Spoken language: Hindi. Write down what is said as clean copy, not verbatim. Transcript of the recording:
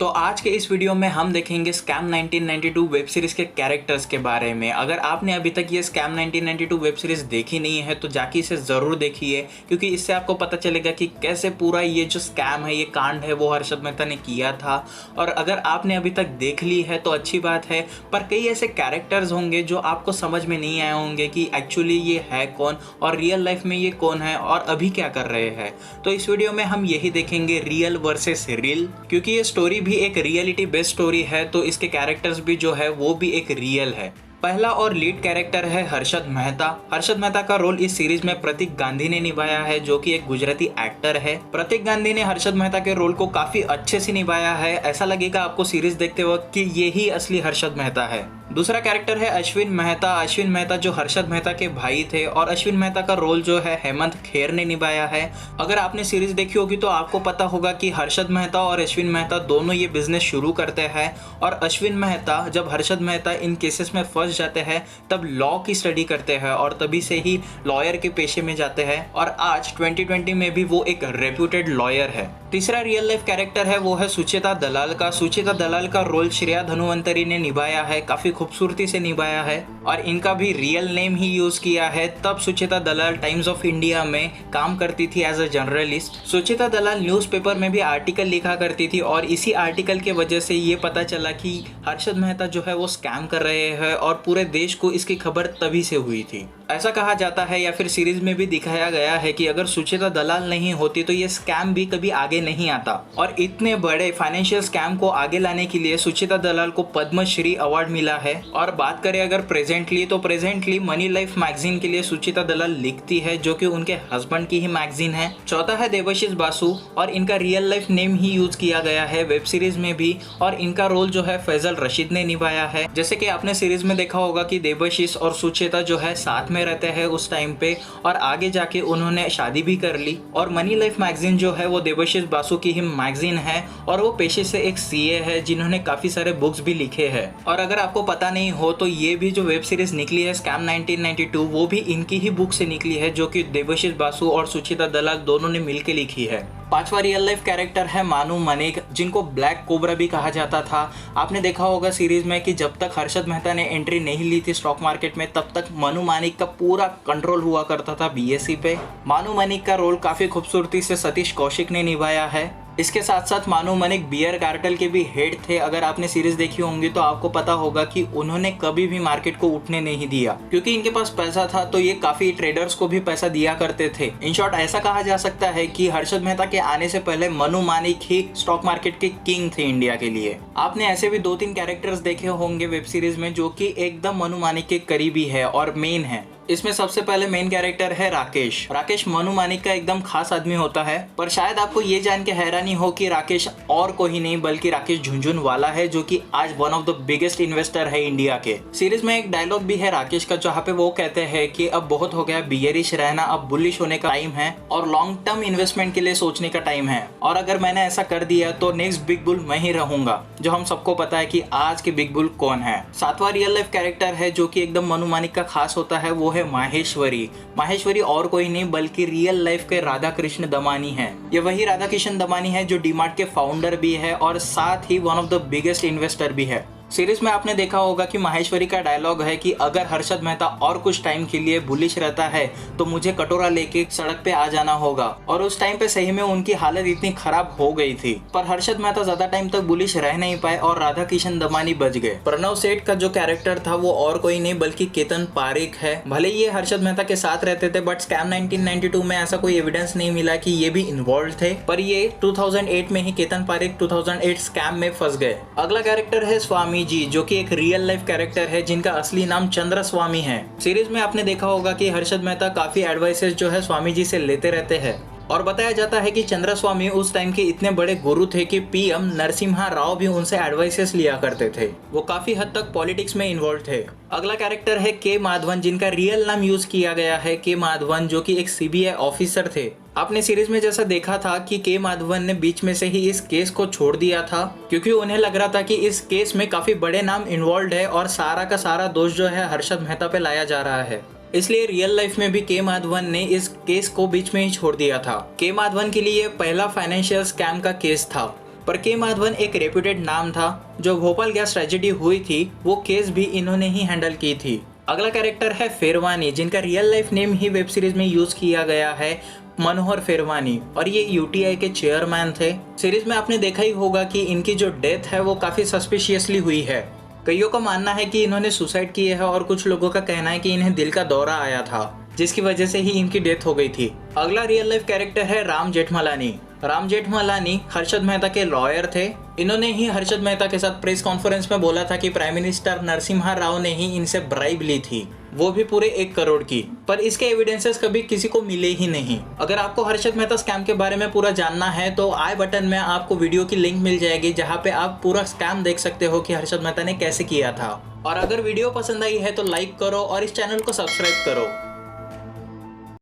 तो आज के इस वीडियो में हम देखेंगे स्कैम 1992 वेब सीरीज के कैरेक्टर्स के बारे में। अगर आपने अभी तक ये स्कैम 1992 वेब सीरीज देखी नहीं है तो जाके इसे ज़रूर देखिए, क्योंकि इससे आपको पता चलेगा कि कैसे पूरा ये जो स्कैम है, ये कांड है, वो हर्षद मेहता ने किया था। और अगर आपने अभी तक देख ली है तो अच्छी बात है, पर कई ऐसे कैरेक्टर्स होंगे जो आपको समझ में नहीं आए होंगे कि एक्चुअली ये है कौन और रियल लाइफ में ये कौन है और अभी क्या कर रहे हैं। तो इस वीडियो में हम यही देखेंगे, रियल वर्सेस रियल, क्योंकि ये स्टोरी भी एक रियलिटी बेस्ड स्टोरी है तो इसके कैरेक्टर्स भी जो है वो भी एक रियल है। पहला और लीड कैरेक्टर है हर्षद मेहता। हर्षद मेहता का रोल इस सीरीज में प्रतीक गांधी ने निभाया है, जो कि एक गुजराती एक्टर है। प्रतीक गांधी ने हर्षद मेहता के रोल को काफी अच्छे से निभाया है। ऐसा लगेगा आपको सीरीज देखते वक्त कि ये ही असली हर्षद मेहता है। दूसरा कैरेक्टर है अश्विन मेहता। अश्विन मेहता जो हर्षद मेहता के भाई थे, और अश्विन मेहता का रोल जो है हेमंत खेर ने निभाया है। अगर आपने सीरीज देखी होगी तो आपको पता होगा कि हर्षद मेहता और अश्विन मेहता दोनों ये बिजनेस शुरू करते हैं, और अश्विन मेहता जब हर्षद मेहता इन केसेस में फंस जाते हैं तब लॉ की स्टडी करते हैं और तभी से ही लॉयर के पेशे में जाते हैं, और आज 2020 में भी वो एक रेप्यूटेड लॉयर है। तीसरा रियल लाइफ कैरेक्टर है वो है सुचेता दलाल का। सुचेता दलाल का रोल श्रेया धनुवंतरी ने निभाया है, काफी खूबसूरती से निभाया है, और इनका भी रियल नेम ही यूज किया है। तब Sucheta Dalal Times of India में काम करती थी as a journalist. Sucheta Dalal newspaper में भी आर्टिकल लिखा करती थी, और इसी आर्टिकल के वजह से ये पता चला कि हर्षद मेहता जो है वो स्कैम कर रहे हैं, और पूरे देश को इसकी खबर तभी से हुई थी। ऐसा कहा जाता है या फिर सीरीज में भी दिखाया गया है कि अगर सुचेता दलाल नहीं होती तो ये स्कैम भी कभी आगे नहीं आता, और इतने बड़े फाइनेंशियल स्कैम को आगे लाने के लिए सुचेता दलाल को पद्मश्री अवार्ड मिला है। और बात करें अगर प्रेजेंटली, तो प्रेजेंटली मनी लाइफ मैगजीन के लिए सुचेता दलाल लिखती है, जो कि उनके हस्बैंड की ही मैगजीन है। चौथा है देवाशीष बासु, और इनका रियल लाइफ नेम ही यूज किया गया है वेब सीरीज में भी, और इनका रोल जो है फैजल रशीद ने निभाया है। जैसे कि आपने सीरीज में देखा होगा कि देवाशीष और सुचेता जो है साथ में रहते हैं उस टाइम पे, और आगे जाके उन्होंने शादी भी कर ली। और मनी लाइफ मैगजीन जो है वो देवाशीष बासु की ही मैगजीन है, और वो पेशे से एक सीए है जिन्होंने काफी सारे बुक्स भी लिखे हैं। और अगर आपको पता नहीं हो तो ये भी जो वेब सीरीज निकली है स्कैम 1992, वो भी इनकी ही बुक से निकली है, जो कि देवाशीष बासु और सुचेता दलाल दोनों ने मिलकर लिखी है। पांचवा रियल लाइफ कैरेक्टर है मानू मनिक, जिनको ब्लैक कोबरा भी कहा जाता था। आपने देखा होगा सीरीज में कि जब तक हर्षद मेहता ने एंट्री नहीं ली थी स्टॉक मार्केट में, तब तक मानू मनिक का पूरा कंट्रोल हुआ करता था बीएसई पे। मानू मनिक का रोल काफी खूबसूरती से सतीश कौशिक ने निभाया है। इसके साथ साथ मानू मनिक बियर कार्टेल के भी हेड थे। अगर आपने सीरीज देखी होंगी तो आपको पता होगा कि उन्होंने कभी भी मार्केट को उठने नहीं दिया, क्योंकि इनके पास पैसा था तो ये काफी ट्रेडर्स को भी पैसा दिया करते थे। इन शॉर्ट ऐसा कहा जा सकता है कि हर्षद मेहता के आने से पहले मानू मनिक ही स्टॉक मार्केट के किंग थे इंडिया के लिए। आपने ऐसे भी 2-3 कैरेक्टर्स देखे होंगे वेब सीरीज में जो कि एकदम मानू मनिक के करीबी है और मेन है। इसमें सबसे पहले मेन कैरेक्टर है राकेश। राकेश मानू मनिक का एकदम खास आदमी होता है, पर शायद आपको ये जान के हैरानी हो कि राकेश और कोई नहीं बल्कि राकेश झुनझुनवाला है, जो कि आज one of the biggest investor है इंडिया के। सीरीज में एक डायलॉग भी है राकेश का, जहाँ पे वो कहते हैं कि अब बहुत हो गया बियरिश रहना, अब बुलिश होने का टाइम है और लॉन्ग टर्म इन्वेस्टमेंट के लिए सोचने का टाइम है, और अगर मैंने ऐसा कर दिया तो नेक्स्ट बिग बुल मैं ही रहूंगा। जो हम सबको पता है कि आज के बिग बुल कौन है। सातवां रियल लाइफ कैरेक्टर है जो कि एकदम मानू मनिक का खास होता है, वो है माहेश्वरी। माहेश्वरी और कोई नहीं बल्कि रियल लाइफ के राधा कृष्ण दमानी है। ये वही राधा कृष्ण दमानी है जो डीमार्ट के फाउंडर भी है और साथ ही one of the biggest investor भी है। सीरीज में आपने देखा होगा कि माहेश्वरी का डायलॉग है कि अगर हर्षद मेहता और कुछ टाइम के लिए बुलिश रहता है तो मुझे कटोरा लेके सड़क पे आ जाना होगा, और उस टाइम पे सही में उनकी हालत इतनी खराब हो गई थी। पर हर्षद मेहता ज्यादा टाइम तक बुलिश रह नहीं पाए और राधा किशन दमानी बच गए। प्रणव सेठ का जो कैरेक्टर था वो और कोई नहीं बल्कि केतन पारेख है। भले ये हर्षद मेहता के साथ रहते थे, बट स्कैम 1992 में ऐसा कोई एविडेंस नहीं मिला कि ये भी इन्वॉल्व थे, पर ये 2008 में ही केतन पारेख 2008 स्कैम में फंस गए। अगला कैरेक्टर है स्वामी जी, जो कि एक रियल लाइफ कैरेक्टर है जिनका असली नाम चंद्र स्वामी है। सीरीज में आपने देखा होगा कि हर्षद मेहता काफी एडवाइसेस जो है स्वामी जी से लेते रहते हैं, और बताया जाता है कि चंद्र स्वामी उस टाइम के इतने बड़े गुरु थे कि पीएम नरसिम्हा राव भी उनसे एडवाइसेस लिया करते थे। वो काफी हद तक पॉलिटिक्स में इन्वॉल्व थे। अगला कैरेक्टर है के माधवन, जिनका रियल नाम यूज किया गया है के माधवन, जो कि एक सीबीआई ऑफिसर थे। आपने सीरीज में जैसा देखा था कि के माधवन ने बीच में से ही इस केस को छोड़ दिया था, क्योंकि उन्हें लग रहा था कि इस केस में काफी बड़े नाम इन्वॉल्व है और सारा का सारा दोष जो है हर्षद मेहता पे लाया जा रहा है। इसलिए रियल लाइफ में भी के माधवन ने इस केस को बीच में ही छोड़ दिया था। के माधवन के लिए पहला फाइनेंशियल स्कैम का केस था। पर के माधवन एक रेप्यूटेड नाम था। जो भोपाल गैस ट्रेजेडी हुई थी वो केस भी इन्होंने ही हैंडल की थी। अगला कैरेक्टर है फेरवानी, जिनका रियल लाइफ नेम ही वेब सीरीज में यूज किया गया है, मनोहर फेरवानी, और ये यूटीआई के चेयरमैन थे। सीरीज में आपने देखा ही होगा कि इनकी जो डेथ है वो काफी सस्पिशियसली हुई है। कईयों का मानना है कि इन्होंने सुसाइड किया है और कुछ लोगों का कहना है कि इन्हें दिल का दौरा आया था, जिसकी वजह से ही इनकी डेथ हो गई थी। अगला रियल लाइफ कैरेक्टर है राम जेठमलानी। राम जेठमलानी हर्षद मेहता के लॉयर थे। इन्होंने ही हर्षद मेहता के साथ प्रेस कॉन्फ्रेंस में बोला था कि प्राइम मिनिस्टर नरसिम्हा राव ने ही इनसे ब्राइब ली थी, वो भी पूरे 1 करोड़ की। पर इसके एविडेंसेस कभी किसी को मिले ही नहीं। अगर आपको हर्षद मेहता स्कैम के बारे में पूरा जानना है तो आई बटन में आपको वीडियो की लिंक मिल जाएगी, जहाँ पे आप पूरा स्कैम देख सकते हो कि हर्षद मेहता ने कैसे किया था। और अगर वीडियो पसंद आई है तो लाइक करो और इस चैनल को सब्सक्राइब करो।